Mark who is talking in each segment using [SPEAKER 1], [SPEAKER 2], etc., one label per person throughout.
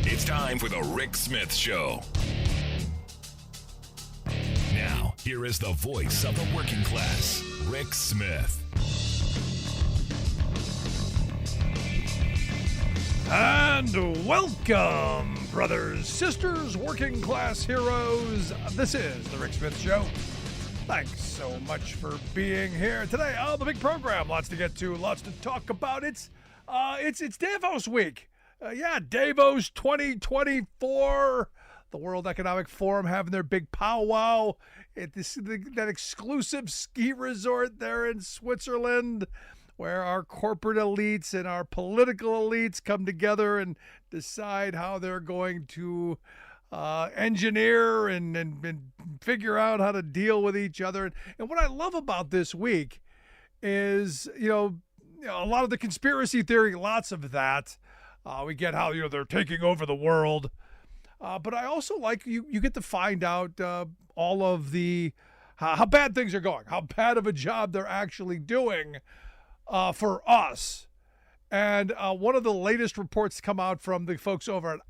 [SPEAKER 1] It's time for the Rick Smith Show. Now, here is the voice of the working class, Rick Smith.
[SPEAKER 2] And welcome, brothers, sisters, working class heroes. This is the Rick Smith Show. Thanks so much for being here today on the big program. Lots to get to, lots to talk about. It's Davos week. Davos 2024. The World Economic Forum having their big powwow at that exclusive ski resort there in Switzerland, where our corporate elites and our political elites come together and decide how they're going to engineer and figure out how to deal with each other. And what I love about this week is, a lot of the conspiracy theory, lots of that. We get how, they're taking over the world. But I also like you get to find out all of the how bad things are going, how bad of a job they're actually doing for us. And one of the latest reports come out from the folks over at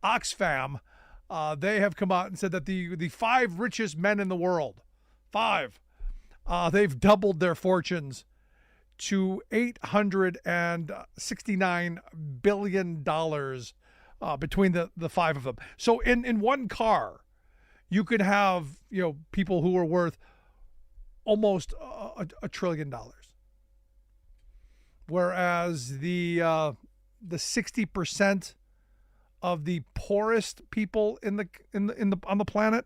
[SPEAKER 2] Oxfam. They have come out and said that the 5 richest men in the world, they've doubled their fortunes to $869 billion between the 5 of them. So in one car, you could have people who are worth almost a trillion dollars. Whereas the 60% of the poorest people on the planet,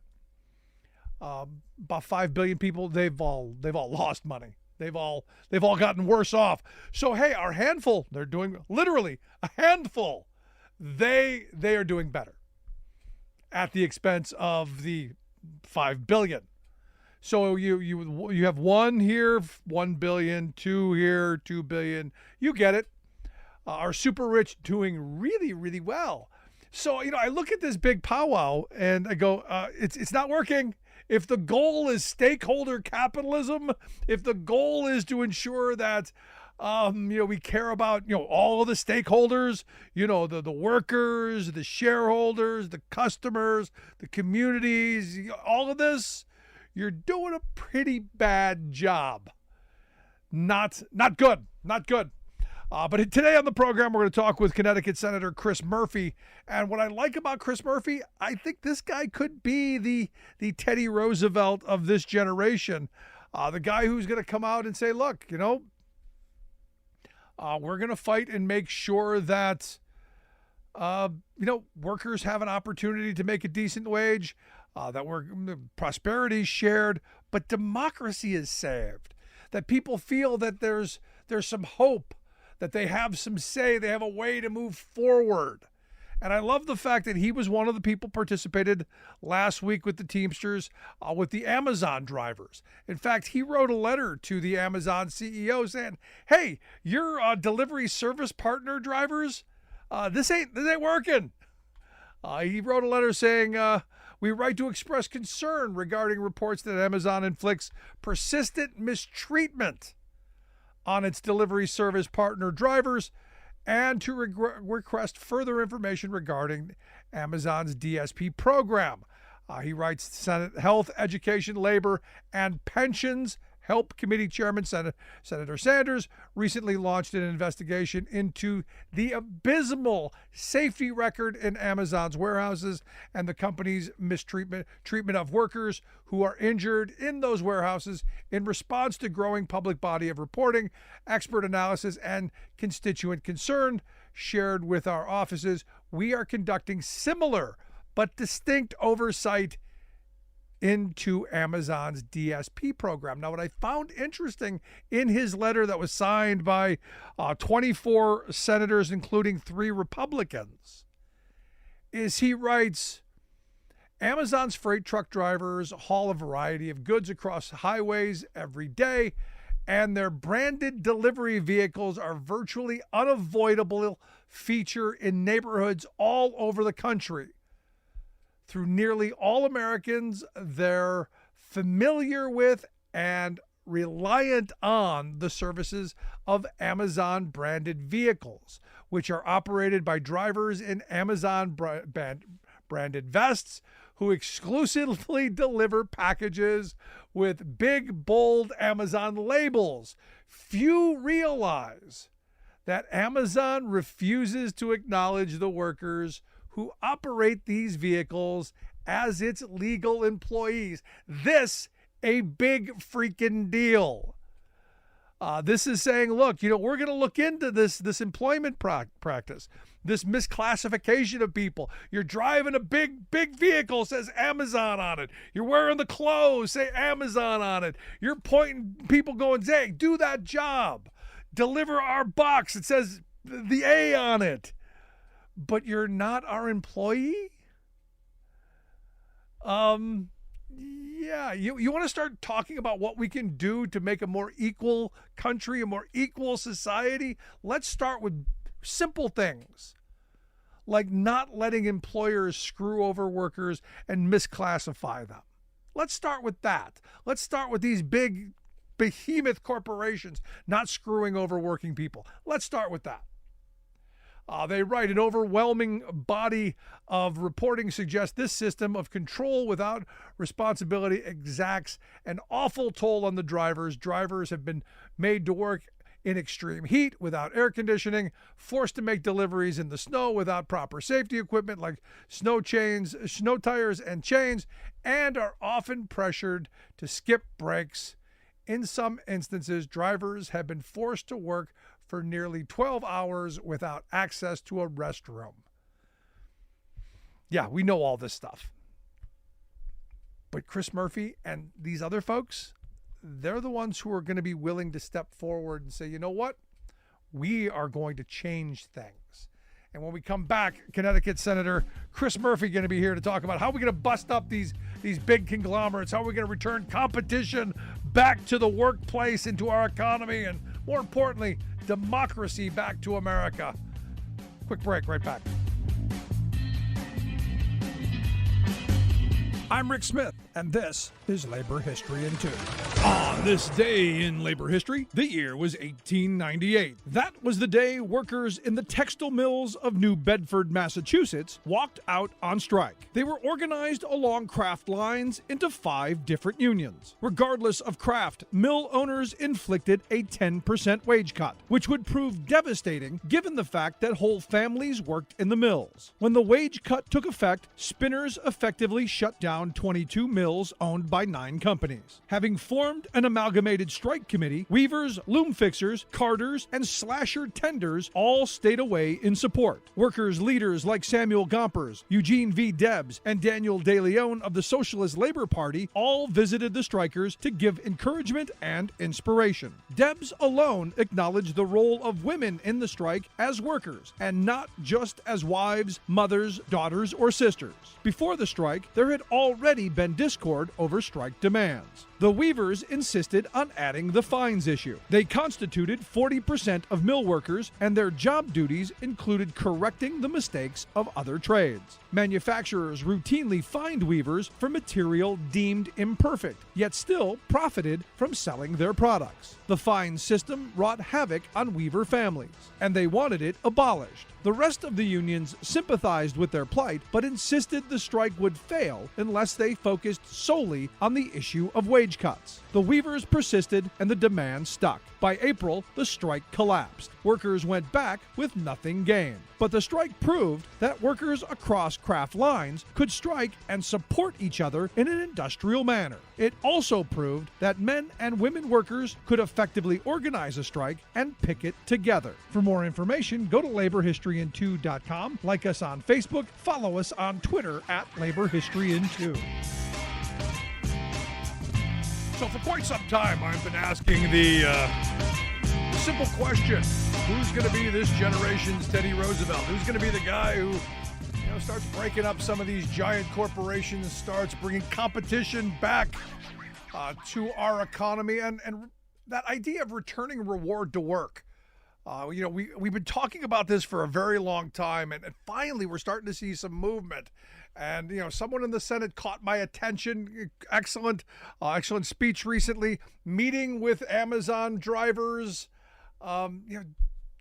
[SPEAKER 2] about 5 billion people, they've all lost money. They've all gotten worse off. So hey, our handful, they're doing literally a handful. They are doing better at the expense of the 5 billion. So you have one here, 1 billion, 2 here, 2 billion. You get it. Our super rich doing really, really well. So, I look at this big powwow and I go, it's not working. If the goal is stakeholder capitalism, if the goal is to ensure that, we care about, all of the stakeholders, the workers, the shareholders, the customers, the communities, all of this, you're doing a pretty bad job. Not good. But today on the program, we're going to talk with Connecticut Senator Chris Murphy. And what I like about Chris Murphy, I think this guy could be the Teddy Roosevelt of this generation. The guy who's going to come out and say, look, we're going to fight and make sure that, workers have an opportunity to make a decent wage, that prosperity is shared, but democracy is saved, that people feel that there's some hope, that they have some say, they have a way to move forward. And I love the fact that he was one of the people participated last week with the Teamsters, with the Amazon drivers. In fact, he wrote a letter to the Amazon CEO saying, hey, your delivery service partner drivers, this ain't working. He wrote a letter saying, we write to express concern regarding reports that Amazon inflicts persistent mistreatment on its delivery service partner drivers, and to request further information regarding Amazon's DSP program. He writes, Senate Health, Education, Labor, and Pensions Help Committee Chairman Senator Sanders recently launched an investigation into the abysmal safety record in Amazon's warehouses and the company's treatment of workers who are injured in those warehouses in response to growing public body of reporting, expert analysis, and constituent concern shared with our offices. We are conducting similar but distinct oversight into Amazon's DSP program. Now, what I found interesting in his letter that was signed by 24 senators, including 3 Republicans, is he writes, Amazon's freight truck drivers haul a variety of goods across highways every day, and their branded delivery vehicles are virtually unavoidable feature in neighborhoods all over the country. Through nearly all Americans, they're familiar with and reliant on the services of Amazon branded vehicles. which are operated by drivers in Amazon branded vests who exclusively deliver packages with big, bold Amazon labels. Few realize that Amazon refuses to acknowledge the workers who operate these vehicles as its legal employees. This a big freaking deal. This is saying, look, we're going to look into this employment practice, this misclassification of people. You're driving a big vehicle, says Amazon on it. You're wearing the clothes, say Amazon on it. You're pointing people going, hey, do that job. Deliver our box. It says the A on it. But you're not our employee? Yeah, you want to start talking about what we can do to make a more equal country, a more equal society? Let's start with simple things, like not letting employers screw over workers and misclassify them. Let's start with that. Let's start with these big behemoth corporations not screwing over working people. Let's start with that. They write, an overwhelming body of reporting suggests this system of control without responsibility exacts an awful toll on the drivers. Drivers have been made to work in extreme heat without air conditioning, forced to make deliveries in the snow without proper safety equipment like snow tires and chains, and are often pressured to skip breaks. In some instances, drivers have been forced to work for nearly 12 hours without access to a restroom. Yeah, we know all this stuff. But Chris Murphy and these other folks, they're the ones who are going to be willing to step forward and say, you know what? We are going to change things. And when we come back, Connecticut Senator Chris Murphy going to be here to talk about how we're going to bust up these big conglomerates, how we're going to return competition back to the workplace, into our economy, and more importantly, democracy back to America. Quick break, right back. I'm Rick Smith, and this is Labor History in 2. On this day in labor history, the year was 1898. That was the day workers in the textile mills of New Bedford, Massachusetts, walked out on strike. They were organized along craft lines into 5 different unions. Regardless of craft, mill owners inflicted a 10% wage cut, which would prove devastating given the fact that whole families worked in the mills. When the wage cut took effect, spinners effectively shut down 22 mills owned by 9 companies. Having formed an amalgamated strike committee, weavers, loom fixers, carders, and slasher tenders all stayed away in support. Workers' leaders like Samuel Gompers, Eugene V. Debs, and Daniel De Leon of the Socialist Labor Party all visited the strikers to give encouragement and inspiration. Debs alone acknowledged the role of women in the strike as workers, and not just as wives, mothers, daughters, or sisters. Before the strike, there had already been discord over strike demands. The weavers insisted on adding the fines issue. They constituted 40% of mill workers, and their job duties included correcting the mistakes of other trades. Manufacturers routinely fined weavers for material deemed imperfect, yet still profited from selling their products. The fine system wrought havoc on weaver families, and they wanted it abolished. The rest of the unions sympathized with their plight, but insisted the strike would fail unless they focused solely on the issue of wage cuts. The weavers persisted, and the demand stuck. By April, the strike collapsed. Workers went back with nothing gained. But the strike proved that workers across craft lines could strike and support each other in an industrial manner. It also proved that men and women workers could effectively organize a strike and picket together. For more information, go to laborhistoryin2.com, like us on Facebook, follow us on Twitter at laborhistoryin2. So for quite some time, I've been asking the simple question: who's going to be this generation's Teddy Roosevelt? Who's going to be the guy who starts breaking up some of these giant corporations, starts bringing competition back to our economy, and that idea of returning reward to work? We've been talking about this for a very long time, and finally we're starting to see some movement. And someone in the Senate caught my attention. Excellent speech recently, meeting with Amazon drivers.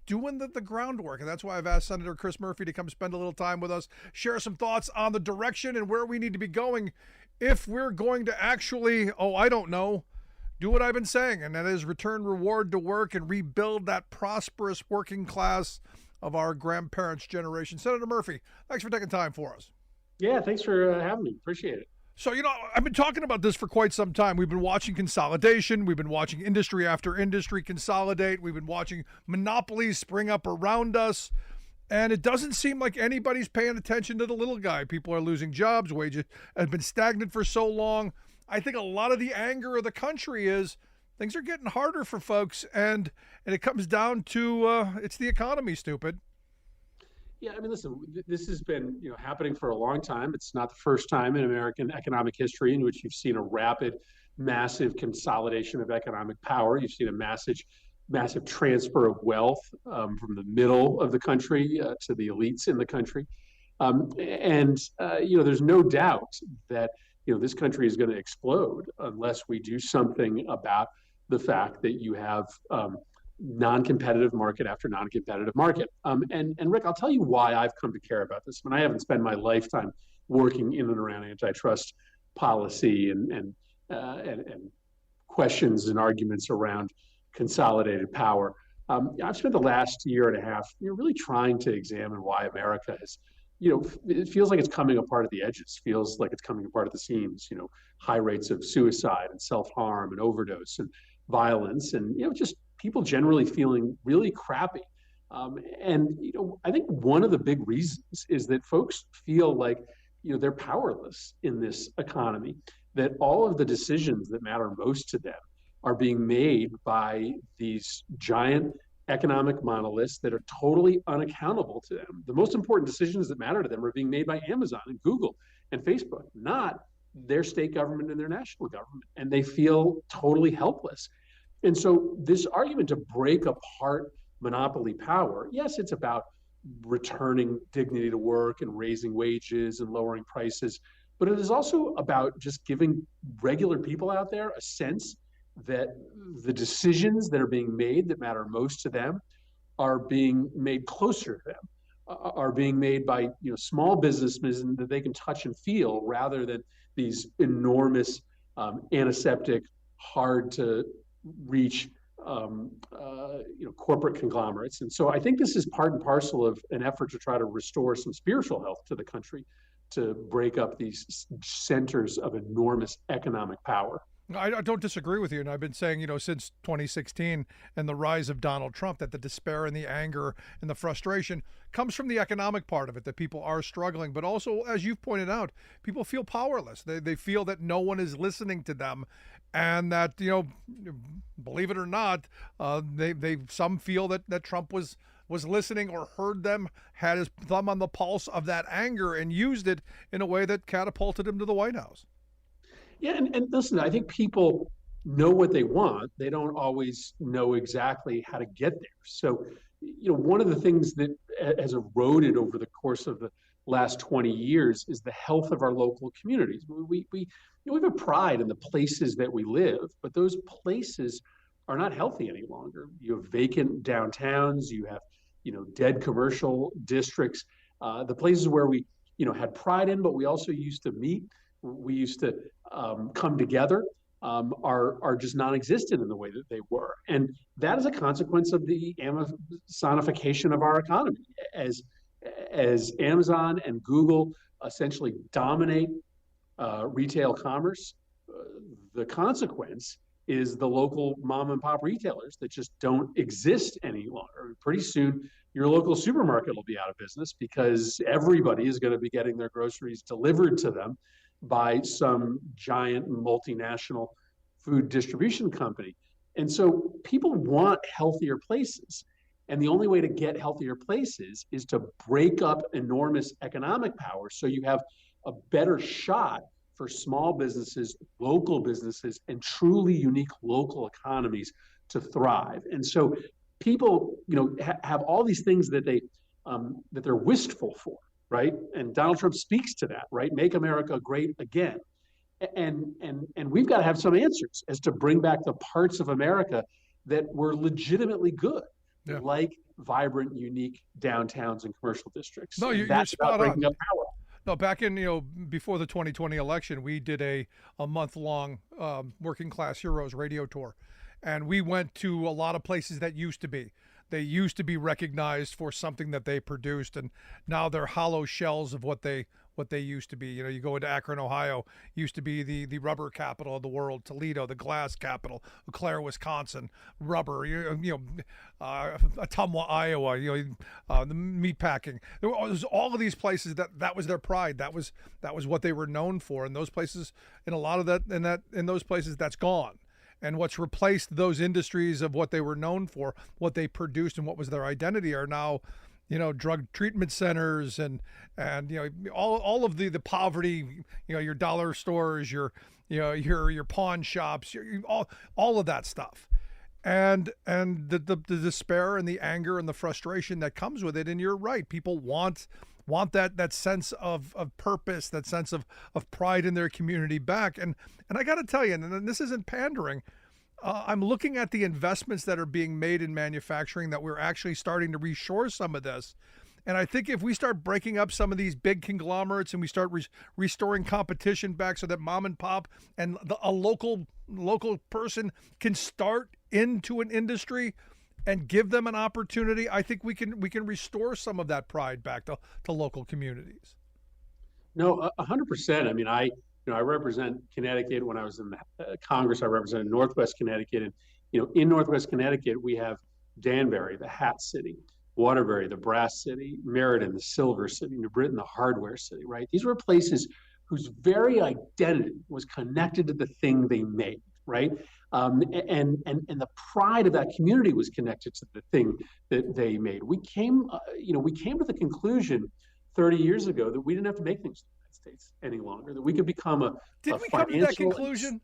[SPEAKER 2] doing the groundwork. And that's why I've asked Senator Chris Murphy to come spend a little time with us, share some thoughts on the direction and where we need to be going if we're going to actually, I don't know, do what I've been saying, and that is return reward to work and rebuild that prosperous working class of our grandparents' generation. Senator Murphy, thanks for taking time for us.
[SPEAKER 3] Yeah, thanks for having me. Appreciate it.
[SPEAKER 2] So, I've been talking about this for quite some time. We've been watching consolidation. We've been watching industry after industry consolidate. We've been watching monopolies spring up around us. And it doesn't seem like anybody's paying attention to the little guy. People are losing jobs. Wages have been stagnant for so long. I think a lot of the anger of the country is things are getting harder for folks. And it comes down to it's the economy, stupid.
[SPEAKER 3] Yeah, I mean, listen, this has been happening for a long time. It's not the first time in American economic history in which you've seen a rapid, massive consolidation of economic power. You've seen a massive transfer of wealth from the middle of the country to the elites in the country. There's no doubt that this country is going to explode unless we do something about the fact that you have non-competitive market after non-competitive market. And Rick, I'll tell you why I've come to care about this. I haven't spent my lifetime working in and around antitrust policy and questions and arguments around consolidated power. I've spent the last year and a half really trying to examine why America has, it feels like it's coming apart at the edges, feels like it's coming apart at the seams, high rates of suicide and self-harm and overdose and violence and, just people generally feeling really crappy. I think one of the big reasons is that folks feel like, they're powerless in this economy, that all of the decisions that matter most to them are being made by these giant economic monoliths that are totally unaccountable to them. The most important decisions that matter to them are being made by Amazon and Google and Facebook, not their state government and their national government. And they feel totally helpless. And so this argument to break apart monopoly power, yes, it's about returning dignity to work and raising wages and lowering prices, but it is also about just giving regular people out there a sense that the decisions that are being made that matter most to them are being made closer to them, are being made by small businessmen that they can touch and feel rather than these enormous antiseptic, hard to reach corporate conglomerates. And so I think this is part and parcel of an effort to try to restore some spiritual health to the country, to break up these centers of enormous economic power.
[SPEAKER 2] I don't disagree with you. And I've been saying, since 2016 and the rise of Donald Trump, that the despair and the anger and the frustration comes from the economic part of it, that people are struggling. But also, as you've pointed out, people feel powerless. They feel that no one is listening to them. And that, believe it or not, some feel that Trump was listening or heard them, had his thumb on the pulse of that anger and used it in a way that catapulted him to the White House.
[SPEAKER 3] Yeah, and listen, I think people know what they want. They don't always know exactly how to get there. So, one of the things that has eroded over the course of the last 20 years is the health of our local communities. We have a pride in the places that we live, but those places are not healthy any longer. You have vacant downtowns, you have, dead commercial districts, the places where we, had pride in, but we also used to meet. We used to come together, are just non-existent in the way that they were. And that is a consequence of the Amazonification of our economy. As Amazon and Google essentially dominate retail commerce, the consequence is the local mom and pop retailers that just don't exist any longer. Pretty soon, your local supermarket will be out of business because everybody is going to be getting their groceries delivered to them by some giant multinational food distribution company. And so people want healthier places. And the only way to get healthier places is to break up enormous economic power so you have a better shot for small businesses, local businesses, and truly unique local economies to thrive. And so people, have all these things that they're wistful for. Right? And Donald Trump speaks to that, right? Make America great again. And we've got to have some answers as to bring back the parts of America that were legitimately good.
[SPEAKER 2] Yeah.
[SPEAKER 3] like vibrant, unique downtowns and commercial districts.
[SPEAKER 2] No, you're
[SPEAKER 3] That's about
[SPEAKER 2] spot
[SPEAKER 3] breaking
[SPEAKER 2] on.
[SPEAKER 3] up power.
[SPEAKER 2] No, back in, before the 2020 election, we did a month-long Working Class Heroes radio tour. And we went to a lot of places that used to be. They used to be recognized for something that they produced, and now they're hollow shells of what they used to be. You go into Akron, Ohio, used to be the rubber capital of the world. Toledo, the glass capital. Eau Claire, Wisconsin, rubber. Ottumwa, Iowa. The meat packing. There was all of these places that was their pride. That was what they were known for. And those places, in a lot of that, in those places, that's gone. And what's replaced those industries of what they were known for, what they produced, and what was their identity are now, drug treatment centers and all of the poverty, your dollar stores, your pawn shops, all of that stuff, and the despair and the anger and the frustration that comes with it. And you're right, people want that sense of purpose, that sense of pride in their community back. And I got to tell you, and this isn't pandering, I'm looking at the investments that are being made in manufacturing, that we're actually starting to reshore some of this. And I think if we start breaking up some of these big conglomerates and we start restoring competition back, so that mom and pop and a local person can start into an industry and give them an opportunity, I think we can restore some of that pride back to local communities.
[SPEAKER 3] No, 100%. I mean, I represent Connecticut. When I was in Congress, I represented Northwest Connecticut, and in Northwest Connecticut, we have Danbury, the hat city; Waterbury, the brass city; Meriden, the silver city; New Britain, the hardware city. Right? These were places whose very identity was connected to the thing they made. Right? And the pride of that community was connected to the thing that they made. We came to the conclusion 30 years ago that we didn't have to make things in the United States any longer, that we could become
[SPEAKER 2] Did we come to that conclusion?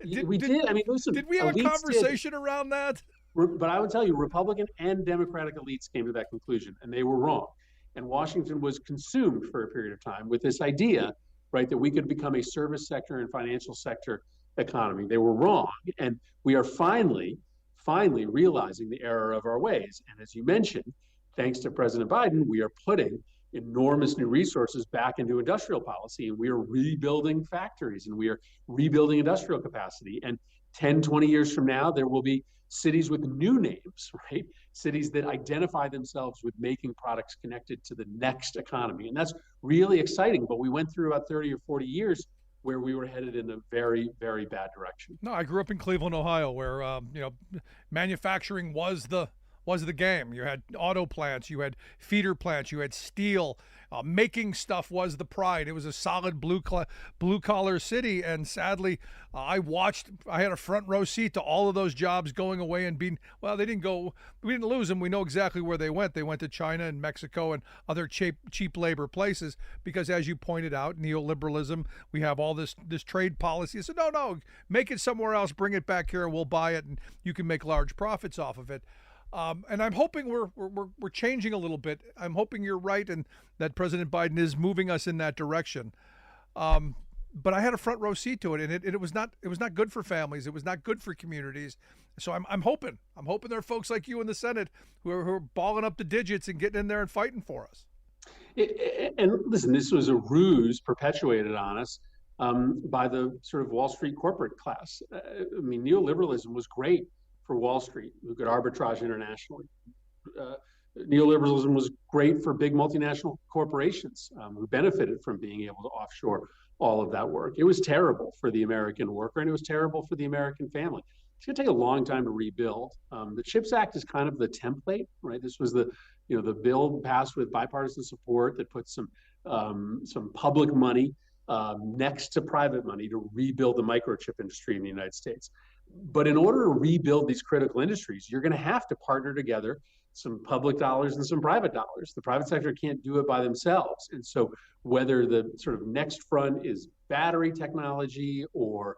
[SPEAKER 3] We did. I mean, listen.
[SPEAKER 2] Did we have a conversation around that?
[SPEAKER 3] But I would tell you, Republican and Democratic elites came to that conclusion, and they were wrong. And Washington was consumed for a period of time with this idea, right, that we could become a service sector and financial sector economy. They were wrong, and we are finally realizing the error of our ways. And as you mentioned, thanks to President Biden, we are putting enormous new resources back into industrial policy, and we are rebuilding factories, and we are rebuilding industrial capacity. And 10, 20 years from now, there will be cities with new names, right? Cities that identify themselves with making products connected to the next economy. And that's really exciting. But we went through about 30 or 40 years where we were headed in a very, very bad direction.
[SPEAKER 2] No, I grew up in Cleveland, Ohio, where manufacturing was the game. You had auto plants, you had feeder plants, you had steel. Making stuff was the pride. It was a solid blue collar city, and sadly, I had a front row seat to all of those jobs going away and being, well, they didn't go, we didn't lose them. We know exactly where they went. They went to China and Mexico and other cheap labor places, because as you pointed out, neoliberalism, we have all this trade policy. So no, make it somewhere else, bring it back here, and we'll buy it, and you can make large profits off of it. And I'm hoping we're changing a little bit. I'm hoping you're right, and that President Biden is moving us in that direction. But I had a front row seat to it, and it was not good for families. It was not good for communities. So I'm hoping there are folks like you in the Senate who are balling up the digits and getting in there and fighting for us.
[SPEAKER 3] And listen, this was a ruse perpetuated on us by the sort of Wall Street corporate class. I mean, neoliberalism was great for Wall Street, who could arbitrage internationally. Neoliberalism was great for big multinational corporations who benefited from being able to offshore all of that work. It was terrible for the American worker, and it was terrible for the American family. It's going to take a long time to rebuild. The CHIPS Act is kind of the template, right? This was the bill passed with bipartisan support that put some public money next to private money to rebuild the microchip industry in the United States. But in order to rebuild these critical industries, you're going to have to partner together some public dollars and some private dollars. The private sector can't do it by themselves. And so whether the sort of next front is battery technology or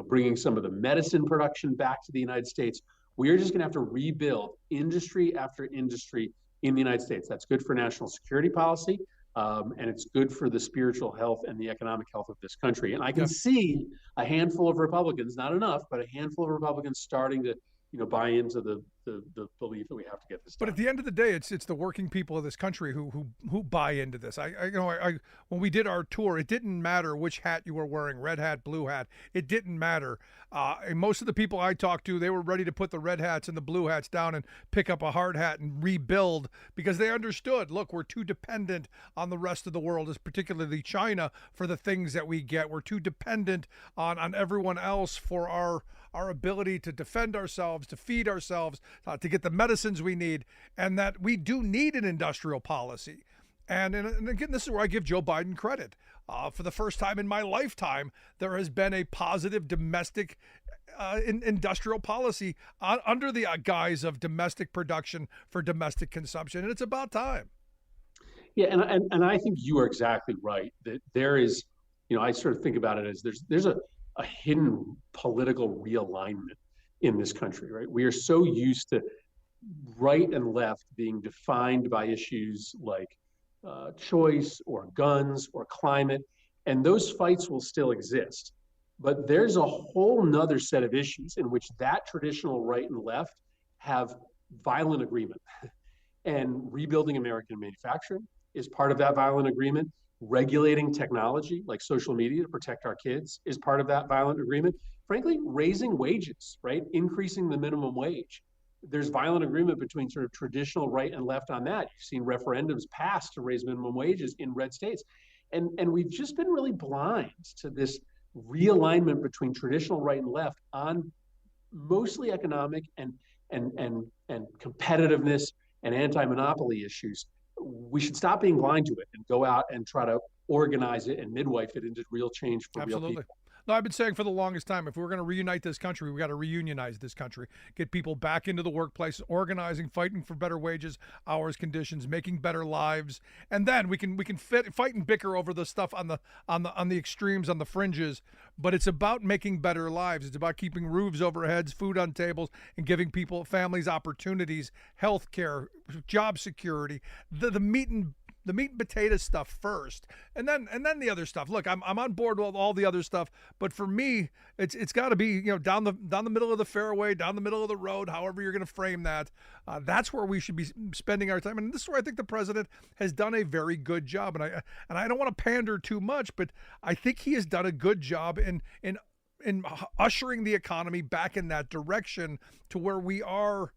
[SPEAKER 3] bringing some of the medicine production back to the United States, we're just going to have to rebuild industry after industry in the United States. That's good for national security policy. And it's good for the spiritual health and the economic health of this country. And I can see a handful of Republicans, not enough, but a handful of Republicans starting to, buy into the the belief that we have to get this
[SPEAKER 2] But
[SPEAKER 3] done.
[SPEAKER 2] at the end of the day, it's the working people of this country who buy into this. I when we did our tour, it didn't matter which hat you were wearing, red hat, blue hat. It didn't matter. And most of the people I talked to, they were ready to put the red hats and the blue hats down and pick up a hard hat and rebuild, because they understood, look, we're too dependent on the rest of the world, as particularly China, for the things that we get. We're too dependent on everyone else for our ability to defend ourselves, to feed ourselves, to get the medicines we need, and that we do need an industrial policy. And again, this is where I give Joe Biden credit. For the first time in my lifetime, there has been a positive domestic industrial policy under the guise of domestic production for domestic consumption, and it's about time.
[SPEAKER 3] Yeah, and I think you are exactly right that there is, I sort of think about it as there's a hidden political realignment in this country, right? We are so used to right and left being defined by issues like choice or guns or climate, and those fights will still exist. But there's a whole nother set of issues in which that traditional right and left have violent agreement. And rebuilding American manufacturing is part of that violent agreement. Regulating technology like social media to protect our kids is part of that violent agreement. Frankly, raising wages, right? Increasing the minimum wage. There's violent agreement between sort of traditional right and left on that. You've seen referendums passed to raise minimum wages in red states. And we've just been really blind to this realignment between traditional right and left on mostly economic and competitiveness and anti-monopoly issues. We should stop being blind to it and go out and try to organize it and midwife it into real change for real people.
[SPEAKER 2] No, I've been saying for the longest time, if we're going to reunite this country, we got to reunionize this country, get people back into the workplace, organizing, fighting for better wages, hours, conditions, making better lives, and then we can fight and bicker over the stuff on the extremes, on the fringes. But it's about making better lives. It's about keeping roofs over heads, food on tables, and giving families opportunities, health care, job security, the meat and potato stuff first, and then the other stuff. Look, I'm on board with all the other stuff, but for me, it's got to be down the middle of the fairway, down the middle of the road, however you're going to frame that. That's where we should be spending our time, and this is where I think the president has done a very good job. And I don't want to pander too much, but I think he has done a good job in ushering the economy back in that direction to where we are.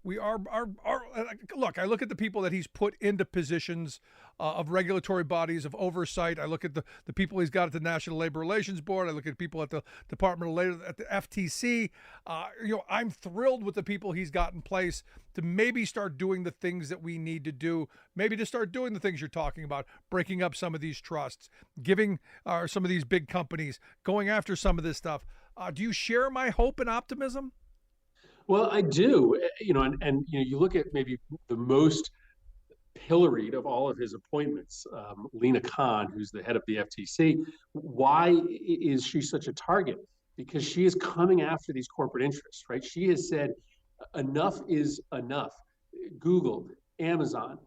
[SPEAKER 2] Look, I look at the people that he's put into positions of regulatory bodies of oversight. I look at the people he's got at the National Labor Relations Board. I look at people at the Department of Labor, at the FTC. I'm thrilled with the people he's got in place to maybe start doing the things that we need to do, maybe to start doing the things you're talking about, breaking up some of these trusts, giving some of these big companies, going after some of this stuff. Do you share my hope and optimism?
[SPEAKER 3] Well, I do, and you look at maybe the most pilloried of all of his appointments, Lena Khan, who's the head of the FTC. Why is she such a target? Because she is coming after these corporate interests, right? She has said enough is enough. Google, Amazon,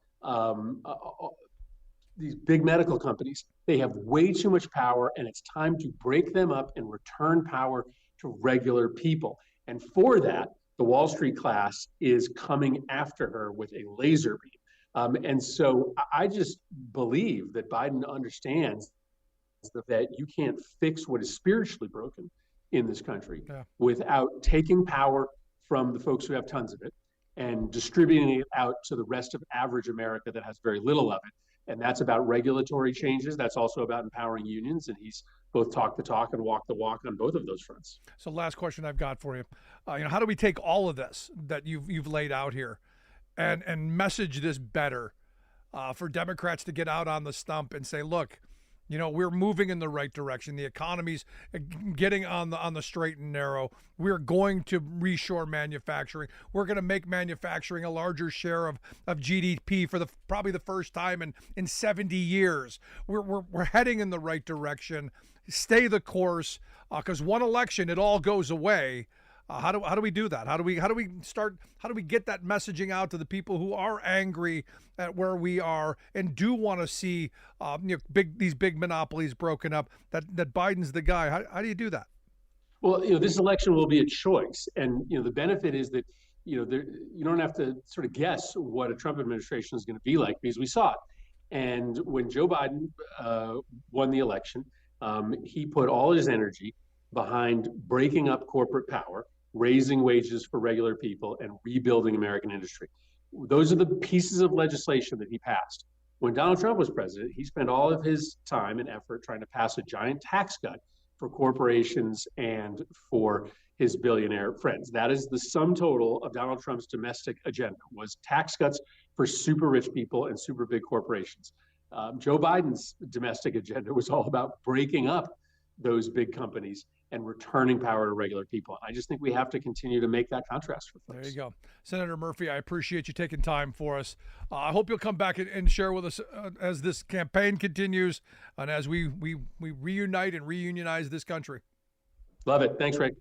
[SPEAKER 3] these big medical companies, they have way too much power, and it's time to break them up and return power to regular people. And for that, the Wall Street class is coming after her with a laser beam. And so I just believe that Biden understands that you can't fix what is spiritually broken in this country without taking power from the folks who have tons of it and distributing it out to the rest of average America that has very little of it. And that's about regulatory changes. That's also about empowering unions. And he's both talk the talk and walk the walk on both of those fronts.
[SPEAKER 2] So last question I've got for you. How do we take all of this that you've laid out here and message this better for Democrats to get out on the stump and say, look, we're moving in the right direction. The economy's getting on the straight and narrow. We're going to reshore manufacturing. We're going to make manufacturing a larger share of GDP for probably the first time in 70 years. We're heading in the right direction. Stay the course, because one election, it all goes away. How do we do that? How do we get that messaging out to the people who are angry at where we are and do want to see these big monopolies broken up? That Biden's the guy. How do you do that?
[SPEAKER 3] Well, this election will be a choice, and the benefit is that you don't have to sort of guess what a Trump administration is going to be like because we saw it. And when Joe Biden won the election, he put all his energy behind breaking up corporate power, raising wages for regular people, and rebuilding American industry. Those are the pieces of legislation that he passed. When Donald Trump was president, he spent all of his time and effort trying to pass a giant tax cut for corporations and for his billionaire friends. That is the sum total of Donald Trump's domestic agenda, was tax cuts for super rich people and super big corporations. Joe Biden's domestic agenda was all about breaking up those big companies and returning power to regular people. I just think we have to continue to make that contrast for folks.
[SPEAKER 2] There you go. Senator Murphy, I appreciate you taking time for us. I hope you'll come back and share with us as this campaign continues and as we reunite and reunionize this country.
[SPEAKER 3] Love it. Thanks, Rick.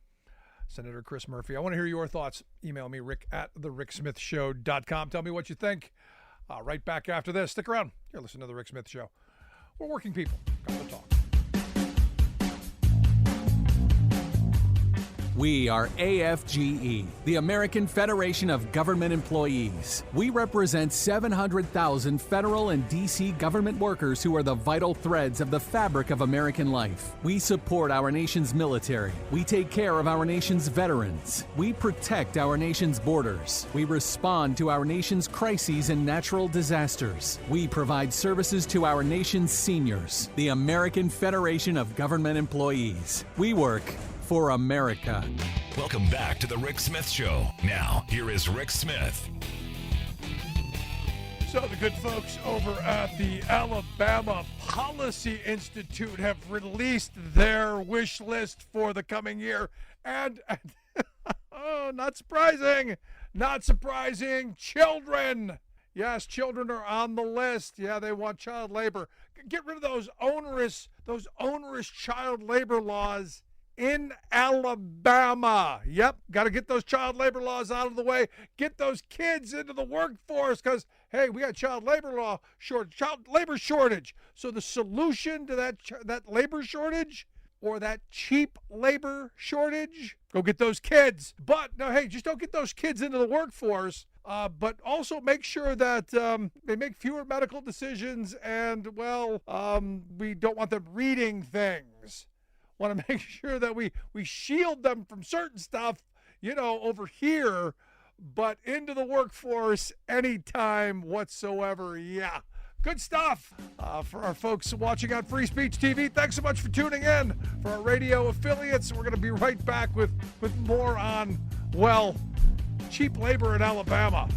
[SPEAKER 2] Senator Chris Murphy. I want to hear your thoughts. Email me, rick@thericksmithshow.com. Tell me what you think. Right back after this. Stick around. You're listening to The Rick Smith Show. We're working people. Got to talk.
[SPEAKER 4] We are AFGE, the American Federation of Government Employees. We represent 700,000 federal and D.C. government workers who are the vital threads of the fabric of American life. We support our nation's military. We take care of our nation's veterans. We protect our nation's borders. We respond to our nation's crises and natural disasters. We provide services to our nation's seniors. The American Federation of Government Employees. We work for America.
[SPEAKER 1] Welcome back to The Rick Smith Show. Now, here is Rick Smith.
[SPEAKER 2] So the good folks over at the Alabama Policy Institute have released their wish list for the coming year. And oh, not surprising, children. Yes, children are on the list. Yeah, they want child labor. Get rid of those onerous child labor laws in Alabama. Yep, got to get those child labor laws out of the way. Get those kids into the workforce because, hey, we got child labor shortage. So the solution to that labor shortage or that cheap labor shortage, go get those kids. But, no, hey, just don't get those kids into the workforce. But also make sure that they make fewer medical decisions and, we don't want them reading things. Want to make sure that we shield them from certain stuff, over here, but into the workforce anytime whatsoever. Yeah, good stuff. For our folks watching on Free Speech TV, thanks so much for tuning in. For our radio affiliates, we're going to be right back with more on, cheap labor in Alabama.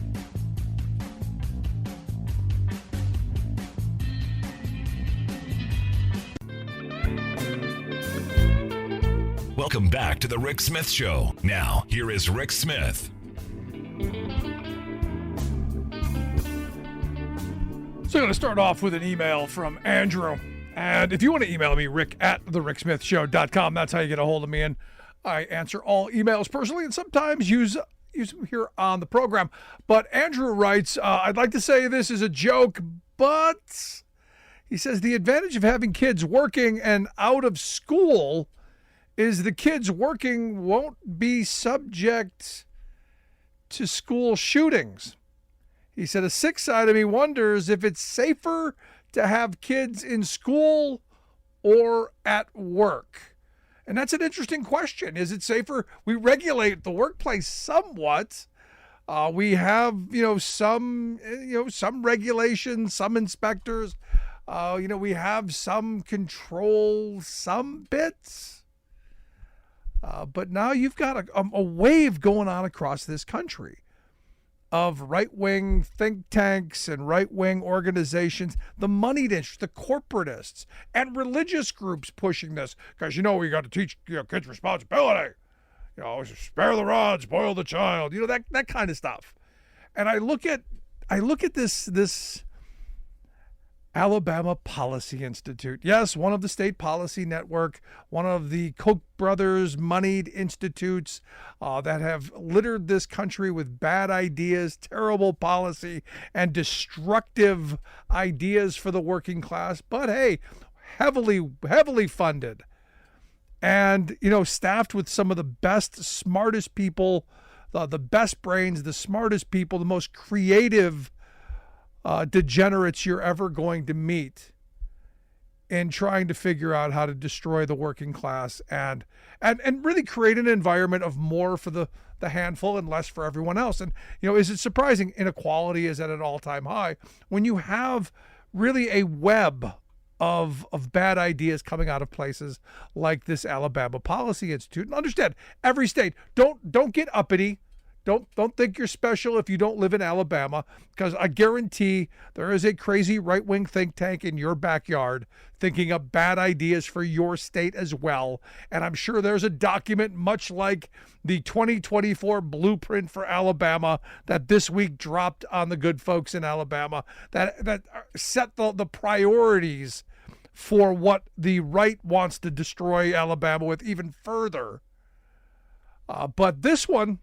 [SPEAKER 1] Welcome back to The Rick Smith Show. Now, here is Rick Smith.
[SPEAKER 2] So I'm going to start off with an email from Andrew. And if you want to email me, rick@thericksmithshow.com, that's how you get a hold of me. And I answer all emails personally and sometimes use them here on the program. But Andrew writes, I'd like to say this is a joke, but he says the advantage of having kids working and out of school is the kids working won't be subject to school shootings. He said, a sick side of me wonders if it's safer to have kids in school or at work. And that's an interesting question. Is it safer? We regulate the workplace somewhat. We have, some regulations, some inspectors. We have some control, some bits. But now you've got a wave going on across this country of right-wing think tanks and right-wing organizations, the moneyed interests, the corporatists, and religious groups pushing this. Because, we got to teach kids responsibility. Spare the rod, spoil the child. That kind of stuff. And I look at this Alabama Policy Institute. Yes, one of the state policy network, one of the Koch brothers moneyed institutes that have littered this country with bad ideas, terrible policy, and destructive ideas for the working class. But hey, heavily funded and, staffed with some of the best, smartest people the best brains, the smartest people, the most creative degenerates you're ever going to meet in trying to figure out how to destroy the working class and really create an environment of more for the handful and less for everyone else. And, is it surprising? Inequality is at an all-time high when you have really a web of bad ideas coming out of places like this Alabama Policy Institute. And understand, every state, don't get uppity. Don't think you're special if you don't live in Alabama, because I guarantee there is a crazy right-wing think tank in your backyard thinking up bad ideas for your state as well. And I'm sure there's a document much like the 2024 blueprint for Alabama that this week dropped on the good folks in Alabama that set the priorities for what the right wants to destroy Alabama with even further. But this one,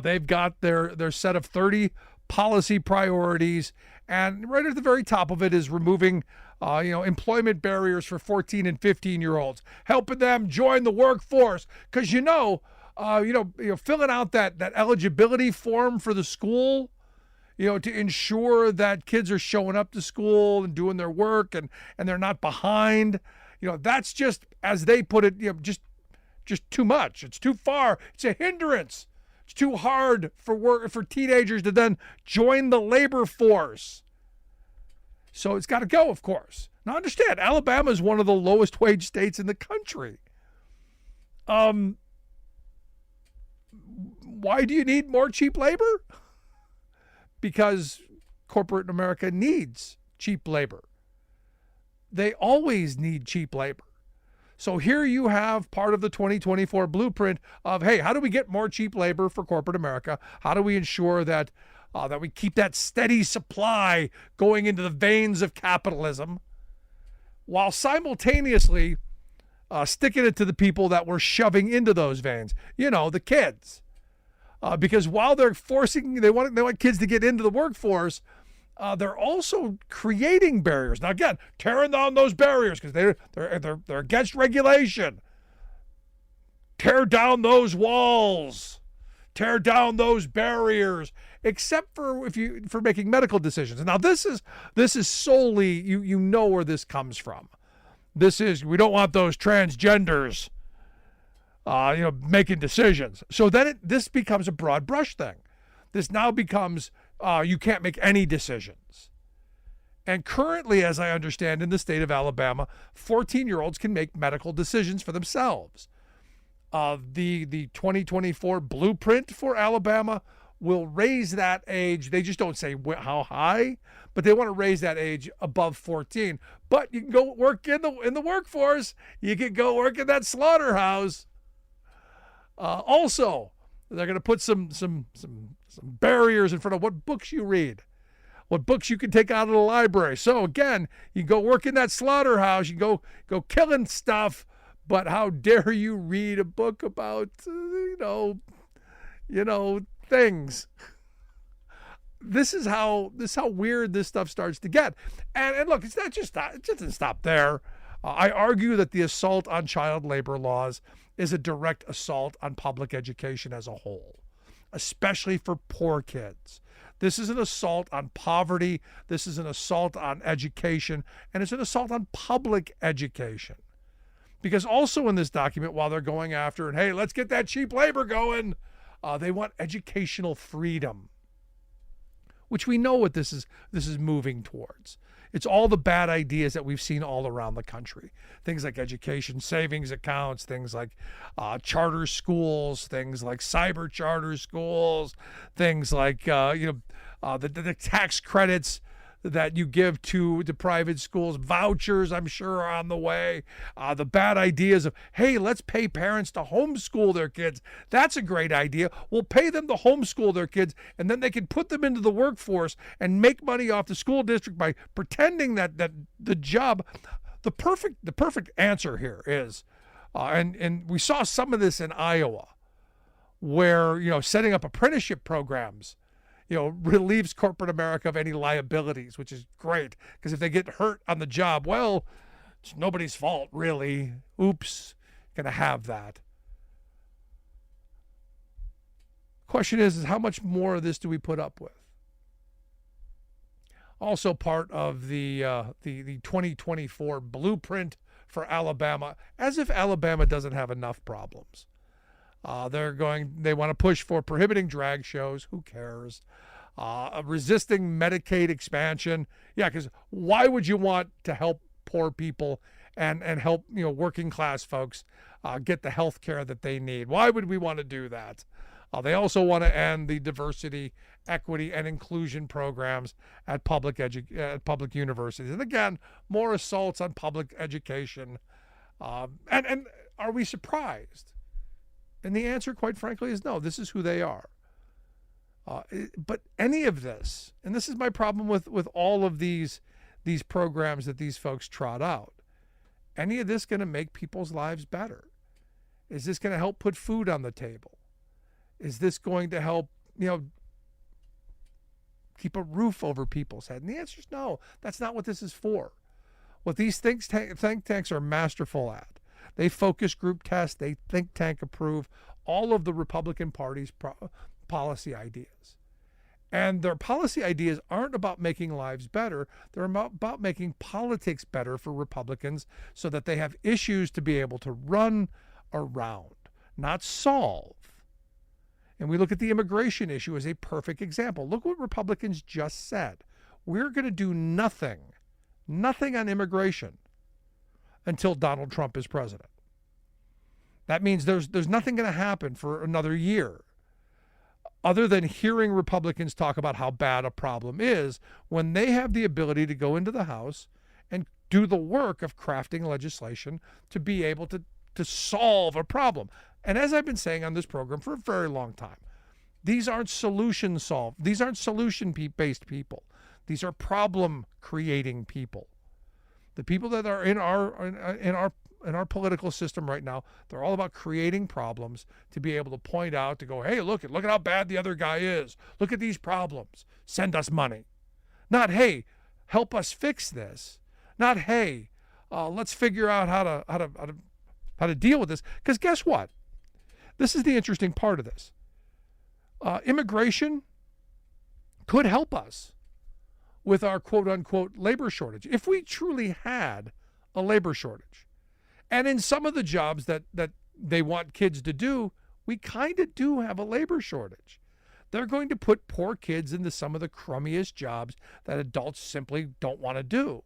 [SPEAKER 2] they've got their set of 30 policy priorities, and right at the very top of it is removing employment barriers for 14 and 15-year-olds, helping them join the workforce. Because filling out that eligibility form for the school, to ensure that kids are showing up to school and doing their work and they're not behind. That's just, as they put it, just too much. It's too far. It's a hindrance. It's too hard for teenagers to then join the labor force. So it's got to go, of course. Now understand, Alabama is one of the lowest wage states in the country. Why do you need more cheap labor? Because corporate America needs cheap labor. They always need cheap labor. So here you have part of the 2024 blueprint of, hey, how do we get more cheap labor for corporate America? How do we ensure that we keep that steady supply going into the veins of capitalism while simultaneously sticking it to the people that we're shoving into those veins? The kids. Because while they're they want kids to get into the workforce, they're also creating barriers. Now, again, tearing down those barriers because they're against regulation. Tear down those walls. Tear down those barriers. Except for for making medical decisions. Now, this is solely you know where this comes from. We don't want those transgenders, making decisions. So then this becomes a broad brush thing. This now becomes you can't make any decisions. And currently, as I understand, in the state of Alabama, 14-year-olds can make medical decisions for themselves. The 2024 blueprint for Alabama will raise that age. They just don't say how high, but they want to raise that age above 14. But you can go work in the workforce. You can go work in that slaughterhouse. Also, they're going to put some barriers in front of what books you read, what books you can take out of the library. So again, you go work in that slaughterhouse, you go killing stuff, but how dare you read a book about things? This is how weird this stuff starts to get. And look, it doesn't stop there. I argue that the assault on child labor laws is a direct assault on public education as a whole, especially for poor kids. This is an assault on poverty. This is an assault on education, and it's an assault on public education. Because also in this document, while they're going after, and hey, let's get that cheap labor going, they want educational freedom, which we know what this is moving towards. It's all the bad ideas that we've seen all around the country. Things like education savings accounts, things like charter schools, things like cyber charter schools, things like the tax credits that you give to the private schools, vouchers, I'm sure, are on the way. The bad ideas of, hey, let's pay parents to homeschool their kids. That's a great idea. We'll pay them to homeschool their kids, and then they can put them into the workforce and make money off the school district by pretending that the job. The perfect answer here is, and we saw some of this in Iowa, where setting up apprenticeship programs relieves corporate America of any liabilities, which is great, because if they get hurt on the job, well, it's nobody's fault, really. Oops, gonna have that. Question is how much more of this do we put up with? Also part of the 2024 blueprint for Alabama, as if Alabama doesn't have enough problems. They want to push for prohibiting drag shows. Who cares? Resisting Medicaid expansion. Yeah, because why would you want to help poor people and help working class folks get the health care that they need? Why would we want to do that? They also want to end the diversity, equity, and inclusion programs at public universities. And again, more assaults on public education. And are we surprised? And the answer, quite frankly, is no. This is who they are. But any of this, and this is my problem with all of these programs that these folks trot out, any of this going to make people's lives better? Is this going to help put food on the table? Is this going to help, keep a roof over people's head? And the answer is no. That's not what this is for. What these think tanks are masterful at. They focus group test. They think tank approve all of the Republican Party's policy ideas. And their policy ideas aren't about making lives better. They're about making politics better for Republicans so that they have issues to be able to run around, not solve. And we look at the immigration issue as a perfect example. Look what Republicans just said. We're going to do nothing on immigration until Donald Trump is president. That means there's nothing going to happen for another year other than hearing Republicans talk about how bad a problem is when they have the ability to go into the House and do the work of crafting legislation to be able to solve a problem. And as I've been saying on this program for a very long time, these aren't These aren't solution-based people. These are problem-creating people. The people that are in our political system right now, they're all about creating problems to be able to point out, to go, hey, look at how bad the other guy is. Look at these problems. Send us money. Not, hey, help us fix this. Not, hey, let's figure out how to deal with this. Because guess what? This is the interesting part of this. Immigration could help us with our quote-unquote labor shortage. If we truly had a labor shortage, and in some of the jobs that they want kids to do, we kind of do have a labor shortage. They're going to put poor kids into some of the crummiest jobs that adults simply don't want to do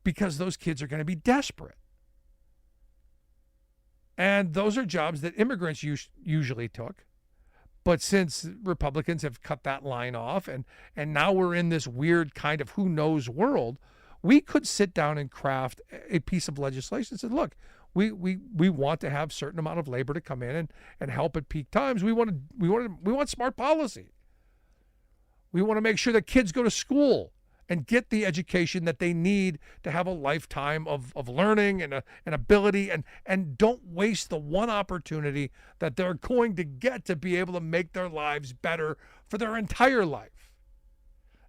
[SPEAKER 2] because those kids are going to be desperate. And those are jobs that immigrants usually took. But since Republicans have cut that line off and now we're in this weird kind of who knows world, we could sit down and craft a piece of legislation and say, look, we want to have a certain amount of labor to come in and help at peak times. We want smart policy. We want to make sure that kids go to school and get the education that they need to have a lifetime of learning and ability, and don't waste the one opportunity that they're going to get to be able to make their lives better for their entire life.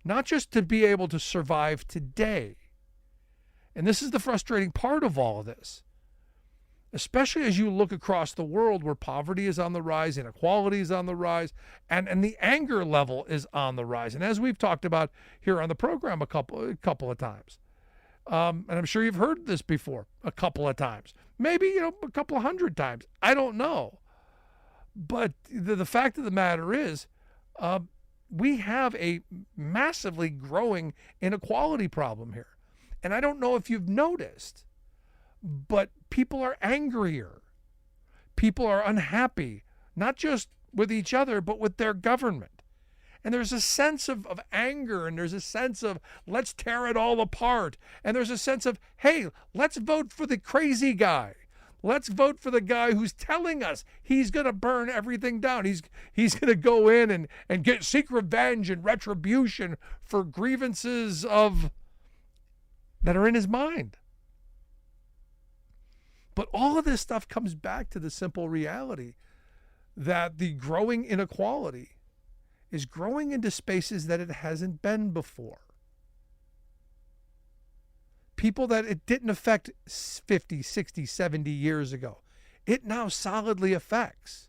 [SPEAKER 2] Not just to be able to survive today. And this is the frustrating part of all of this. Especially as you look across the world where poverty is on the rise, inequality is on the rise, and the anger level is on the rise. And as we've talked about here on the program a couple of times, and I'm sure you've heard this before a couple of times, maybe a couple of hundred times. I don't know. But the fact of the matter is, we have a massively growing inequality problem here. And I don't know if you've noticed, but people are angrier. People are unhappy, not just with each other, but with their government. And there's a sense of anger, and there's a sense of let's tear it all apart. And there's a sense of, hey, let's vote for the crazy guy. Let's vote for the guy who's telling us he's going to burn everything down. He's going to go in and seek revenge and retribution for grievances that are in his mind. But all of this stuff comes back to the simple reality that the growing inequality is growing into spaces that it hasn't been before. People that it didn't affect 50, 60, 70 years ago, it now solidly affects.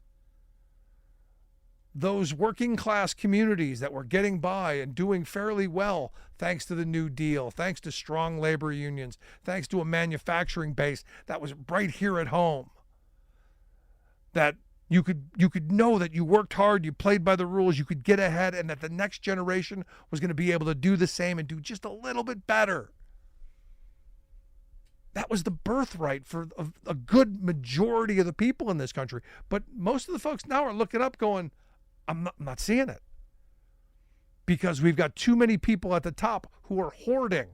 [SPEAKER 2] those working class communities that were getting by and doing fairly well thanks to the New Deal, thanks to strong labor unions, thanks to a manufacturing base that was right here at home, that you could know that you worked hard, you played by the rules, you could get ahead, and that the next generation was going to be able to do the same and do just a little bit better. That was the birthright for a good majority of the people in this country. But most of the folks now are looking up going, I'm not seeing it. Because we've got too many people at the top who are hoarding.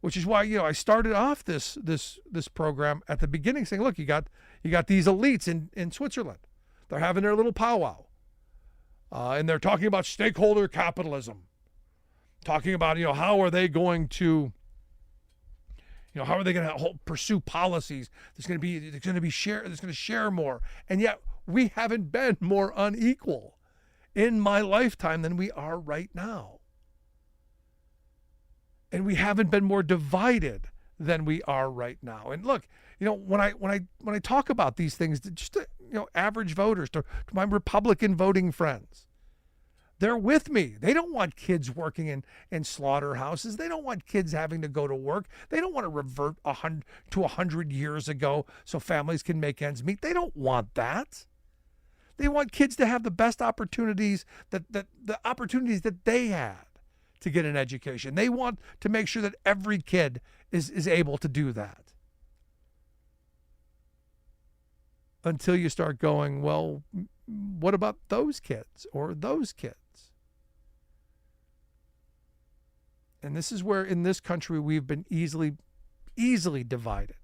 [SPEAKER 2] Which is why, I started off this program at the beginning saying, look, you got these elites in Switzerland. They're having their little powwow. And they're talking about stakeholder capitalism. Talking about, how are they going to pursue policies that's going to share more. And yet we haven't been more unequal in my lifetime than we are right now. And we haven't been more divided than we are right now. And look, when I talk about these things, just to, average voters, to my Republican voting friends, they're with me. They don't want kids working in slaughterhouses. They don't want kids having to go to work. They don't want to revert 100 years ago so families can make ends meet. They don't want that. They want kids to have the best opportunities that they had to get an education. They want to make sure that every kid is able to do that. Until you start going, well, what about those kids or those kids? And this is where in this country we've been easily divided,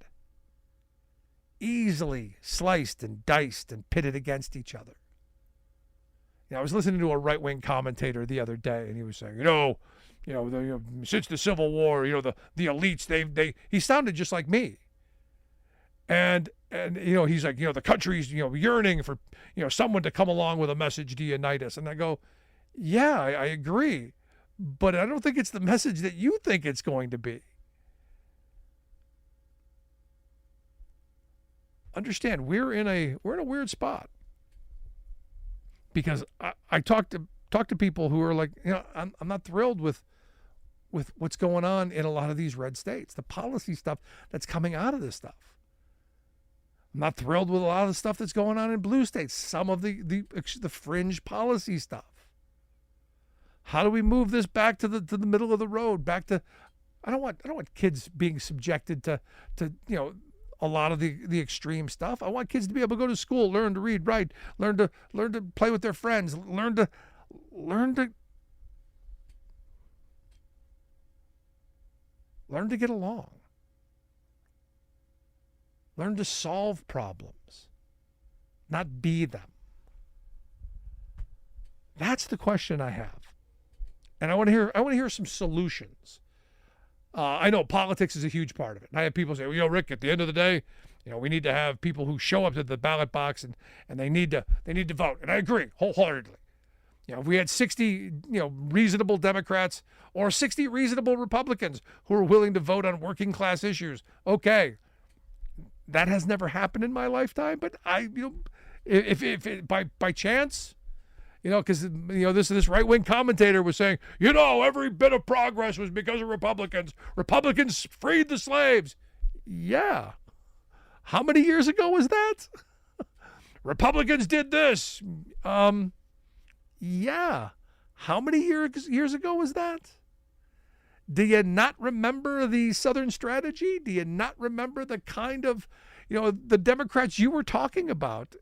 [SPEAKER 2] easily sliced and diced and pitted against each other. I was listening to a right-wing commentator the other day, and he was saying, since the Civil War, the elites, he sounded just like me. And he's like, the country's, yearning for, someone to come along with a message to unite us. And I go, yeah, I agree. But I don't think it's the message that you think it's going to be. Understand, we're in a weird spot. Because I talk to people who are like, I'm not thrilled with what's going on in a lot of these red states, the policy stuff that's coming out of this stuff. I'm not thrilled with a lot of the stuff that's going on in blue states, some of the fringe policy stuff. How do we move this back to the middle of the road? Back to, I don't want kids being subjected to a lot of the extreme stuff. I want kids to be able to go to school, learn to read, write, learn to play with their friends, learn to get along. Learn to solve problems, not be them. That's the question I have. And I want to hear some solutions. I know politics is a huge part of it. And I have people say, Rick, at the end of the day, we need to have people who show up to the ballot box and they need to vote. And I agree wholeheartedly. If we had 60, reasonable Democrats or 60 reasonable Republicans who are willing to vote on working class issues, okay. That has never happened in my lifetime, but if by chance, because this right-wing commentator was saying, every bit of progress was because of Republicans. Republicans freed the slaves. Yeah. How many years ago was that? Republicans did this. Yeah. How many years ago was that? Do you not remember the Southern strategy? Do you not remember the kind of, the Democrats you were talking about?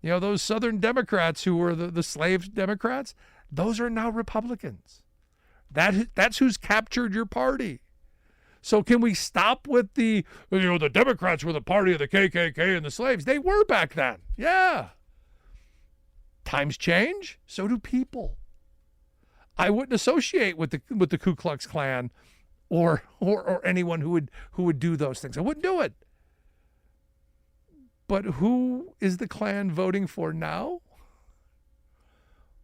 [SPEAKER 2] Those Southern Democrats who were the slave Democrats, those are now Republicans. That's who's captured your party. So can we stop with the Democrats were the party of the KKK and the slaves? They were back then. Yeah. Times change, so do people. I wouldn't associate with the Ku Klux Klan or anyone who would do those things. I wouldn't do it. But who is the Klan voting for now?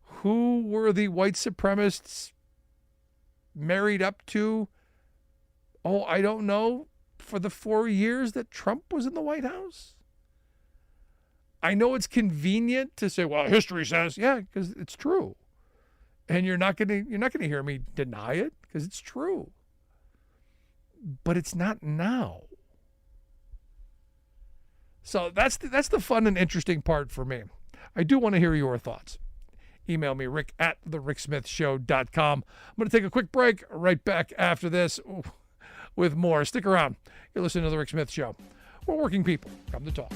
[SPEAKER 2] Who were the white supremacists married up to? Oh, I don't know, for the 4 years that Trump was in the White House? I know it's convenient to say, well, history says, yeah, because it's true. And you're not gonna hear me deny it because it's true. But it's not now. So that's the fun and interesting part for me. I do want to hear your thoughts. Email me, rick@thericksmithshow.com. I'm going to take a quick break. Right back after this with more. Stick around. You're listening to The Rick Smith Show. We're working people. Come to talk.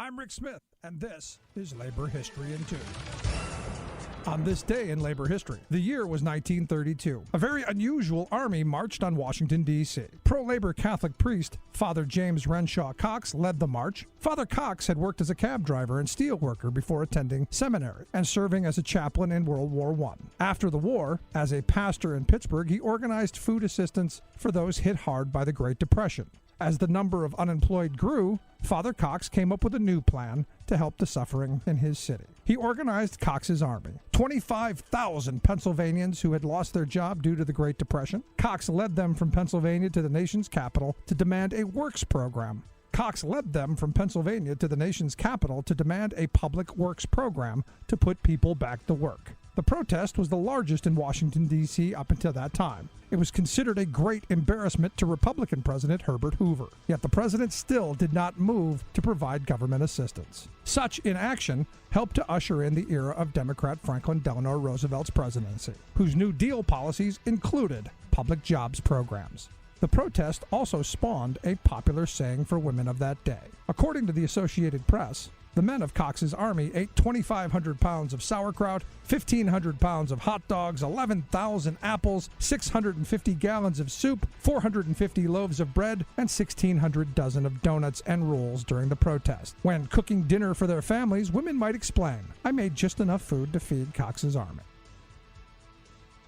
[SPEAKER 5] I'm Rick Smith, and this is Labor History in 2. On this day in labor history, the year was 1932. A very unusual army marched on Washington, D.C. Pro-labor Catholic priest Father James Renshaw Cox led the march. Father Cox had worked as a cab driver and steel worker before attending seminary and serving as a chaplain in World War I. After the war, as a pastor in Pittsburgh, he organized food assistance for those hit hard by the Great Depression. As the number of unemployed grew, Father Cox came up with a new plan to help the suffering in his city. He organized Cox's Army, 25,000 Pennsylvanians who had lost their job due to the Great Depression. Cox led them from Pennsylvania to the nation's capital to demand a works program. Cox led them from Pennsylvania to the nation's capital to demand a public works program to put people back to work. The protest was the largest in Washington, D.C. up until that time. It was considered a great embarrassment to Republican President Herbert Hoover, yet the president still did not move to provide government assistance. Such inaction helped to usher in the era of Democrat Franklin Delano Roosevelt's presidency, whose New Deal policies included public jobs programs. The protest also spawned a popular saying for women of that day. According to the Associated Press, the men of Cox's Army ate 2,500 pounds of sauerkraut, 1,500 pounds of hot dogs, 11,000 apples, 650 gallons of soup, 450 loaves of bread, and 1,600 dozen of donuts and rolls during the protest. When cooking dinner for their families, women might explain, "I made just enough food to feed Cox's Army."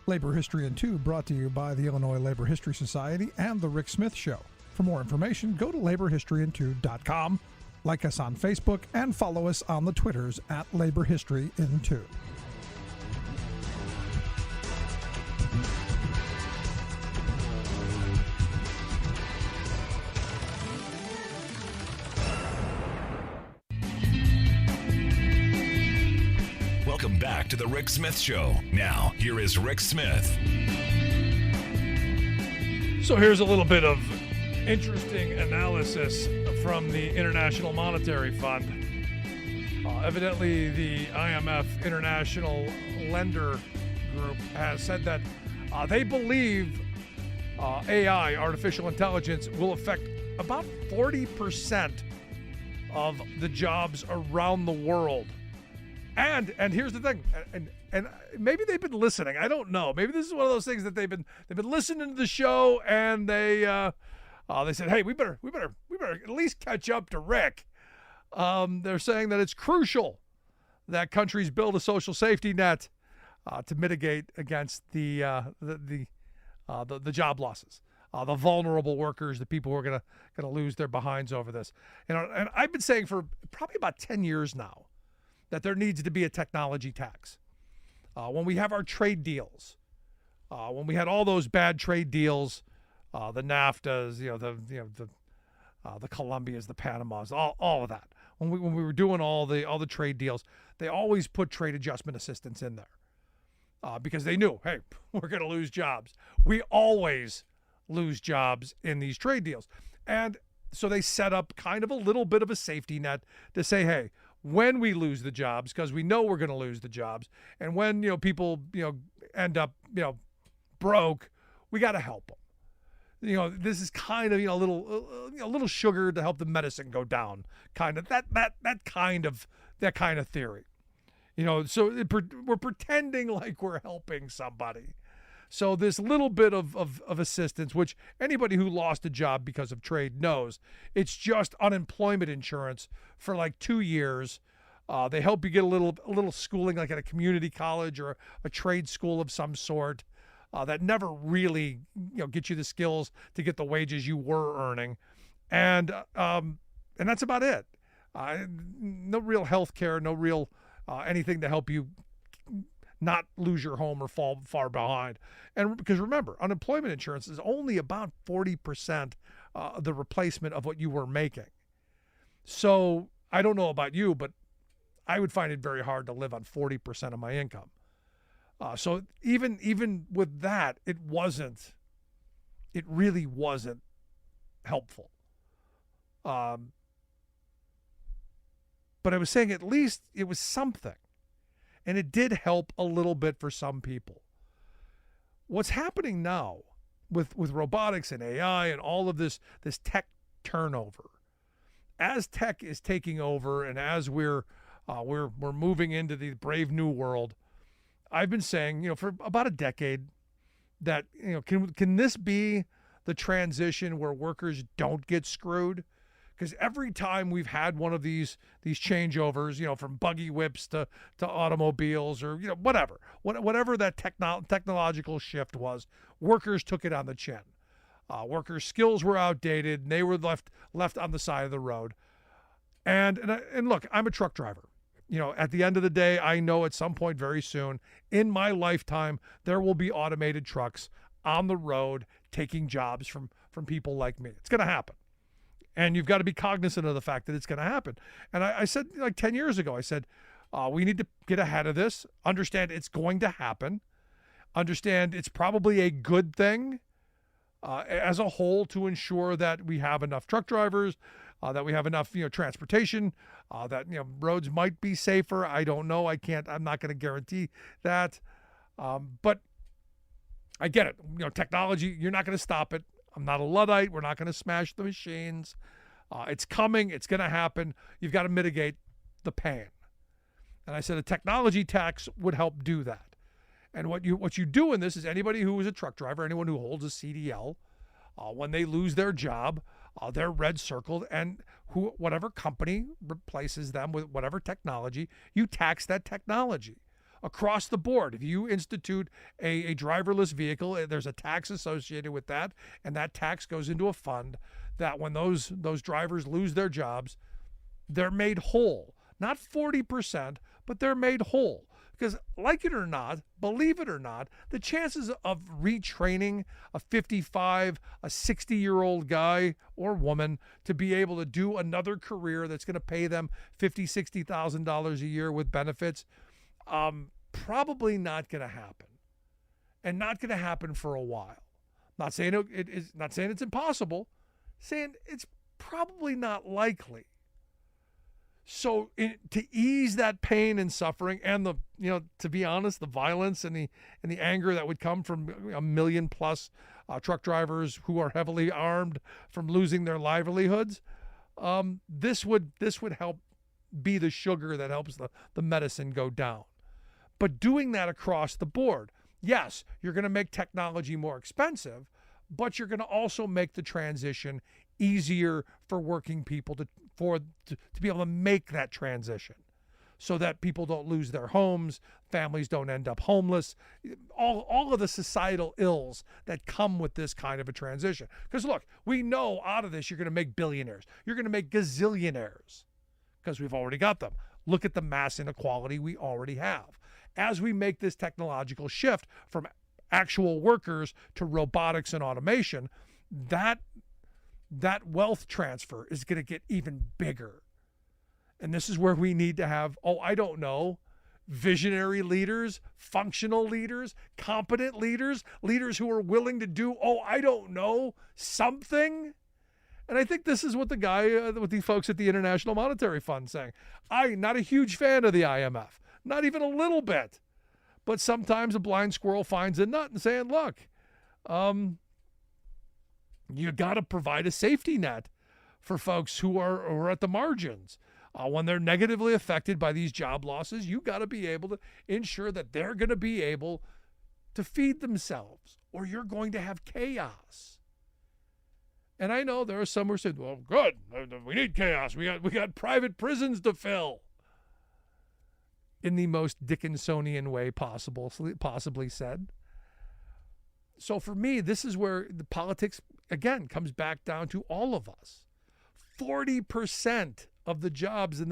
[SPEAKER 5] Labor History in 2 brought to you by the Illinois Labor History Society and The Rick Smith Show. For more information, go to laborhistoryin2.com. Like us on Facebook and follow us on the Twitters at Labor History in 2.
[SPEAKER 1] Welcome back to the Rick Smith Show. Now, here is Rick Smith.
[SPEAKER 2] So here's a little bit of interesting analysis from the International Monetary Fund. Evidently, the IMF International Lender Group has said that they believe AI, artificial intelligence, will affect about 40% of the jobs around the world. And here's the thing, and maybe they've been listening. I don't know. Maybe this is one of those things that they've been listening to the show, and they said, hey, we better at least catch up to Rick. They're saying that it's crucial that countries build a social safety net to mitigate against the job losses, the vulnerable workers, the people who are gonna lose their behinds over this. And I've been saying for probably about 10 years now that there needs to be a technology tax. When we have our trade deals, when we had all those bad trade deals. The NAFTAs, the Colombias, the Panamas, all of that. When we were doing all the trade deals, they always put trade adjustment assistance in there because they knew, hey, we're going to lose jobs. We always lose jobs in these trade deals, and so they set up kind of a little bit of a safety net to say, hey, when we lose the jobs, because we know we're going to lose the jobs, and when people end up broke, we got to help them. This is kind of a little sugar to help the medicine go down, kind of that kind of theory, So we're pretending like we're helping somebody. So this little bit of assistance, which anybody who lost a job because of trade knows, it's just unemployment insurance for like 2 years. They help you get a little schooling, like at a community college or a trade school of some sort. that never really get you the skills to get the wages you were earning, and that's about it. No real health care, no real anything to help you not lose your home or fall far behind. And because remember, unemployment insurance is only about 40% the replacement of what you were making. So I don't know about you, but I would find it very hard to live on 40% of my income. So even with that, it really wasn't helpful. But I was saying at least it was something. And it did help a little bit for some people. What's happening now with robotics and AI and all of this tech turnover, as tech is taking over and as we're moving into the brave new world, I've been saying, for about a decade that, can this be the transition where workers don't get screwed? Because every time we've had one of these changeovers, from buggy whips to automobiles or whatever that technological shift was, workers took it on the chin. Workers' skills were outdated, and they were left on the side of the road. And look, I'm a truck driver. At the end of the day, I know at some point very soon in my lifetime there will be automated trucks on the road taking jobs from people like me. It's going to happen. And you've got to be cognizant of the fact that it's going to happen. And I said, 10 years ago, I said, we need to get ahead of this, understand it's going to happen, understand it's probably a good thing as a whole to ensure that we have enough truck drivers, that we have enough, transportation, that, roads might be safer. I don't know. I'm not going to guarantee that. But I get it. Technology, you're not going to stop it. I'm not a Luddite. We're not going to smash the machines. It's coming. It's going to happen. You've got to mitigate the pain. And I said a technology tax would help do that. And what you do in this is anybody who is a truck driver, anyone who holds a CDL, when they lose their job, they're red circled, and whatever company replaces them with whatever technology, you tax that technology. Across the board, if you institute a driverless vehicle, there's a tax associated with that, and that tax goes into a fund that when those drivers lose their jobs, they're made whole. Not 40%, but they're made whole. Because like it or not, believe it or not, the chances of retraining a 55, a 60-year-old guy or woman to be able to do another career that's going to pay them $50,000, $60,000 a year with benefits, probably not going to happen, and not going to happen for a while. Not saying not saying it's impossible, saying it's probably not likely. So to ease that pain and suffering, and to be honest, the violence and the anger that would come from a million plus truck drivers who are heavily armed from losing their livelihoods, this would help be the sugar that helps the medicine go down. But doing that across the board, yes, you're going to make technology more expensive, but you're going to also make the transition easier for working people to be able to make that transition, so that people don't lose their homes, families don't end up homeless, all of the societal ills that come with this kind of a transition. Because look, we know out of this you're going to make billionaires, you're going to make gazillionaires, because we've already got them. Look at the mass inequality we already have. As we make this technological shift from actual workers to robotics and automation, that wealth transfer is going to get even bigger. And this is where we need to have, visionary leaders, functional leaders, competent leaders who are willing to do, something. And I think this is what what the folks at the International Monetary Fund saying. I'm not a huge fan of the IMF, not even a little bit. But sometimes a blind squirrel finds a nut and saying, look, you got to provide a safety net for folks who are at the margins. When they're negatively affected by these job losses, you got to be able to ensure that they're going to be able to feed themselves, or you're going to have chaos. And I know there are some who said, well, good, we need chaos. We got private prisons to fill. In the most Dickinsonian way possibly said. So for me, this is where the politics, again, comes back down to all of us. 40% of the jobs on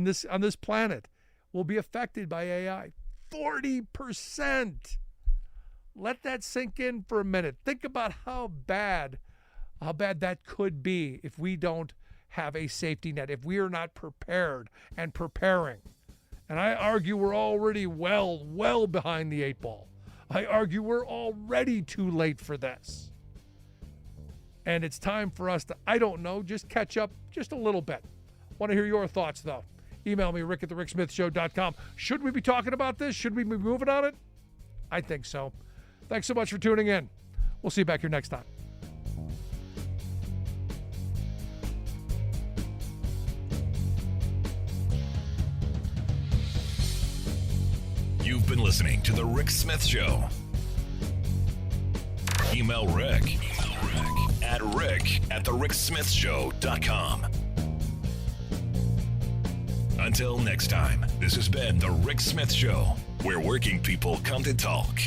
[SPEAKER 2] this planet will be affected by AI. 40%. Let that sink in for a minute. Think about how bad that could be if we don't have a safety net, if we are not prepared and preparing. And I argue we're already well behind the 8 ball. I argue we're already too late for this. And it's time for us to, I don't know, just catch up just a little bit. Want to hear your thoughts, though. Email me, rick@thericksmithshow.com. Should we be talking about this? Should we be moving on it? I think so. Thanks so much for tuning in. We'll see you back here next time.
[SPEAKER 1] You've been listening to The Rick Smith Show. Email Rick at rick@thericksmithshow.com. Until next time, this has been The Rick Smith Show, where working people come to talk.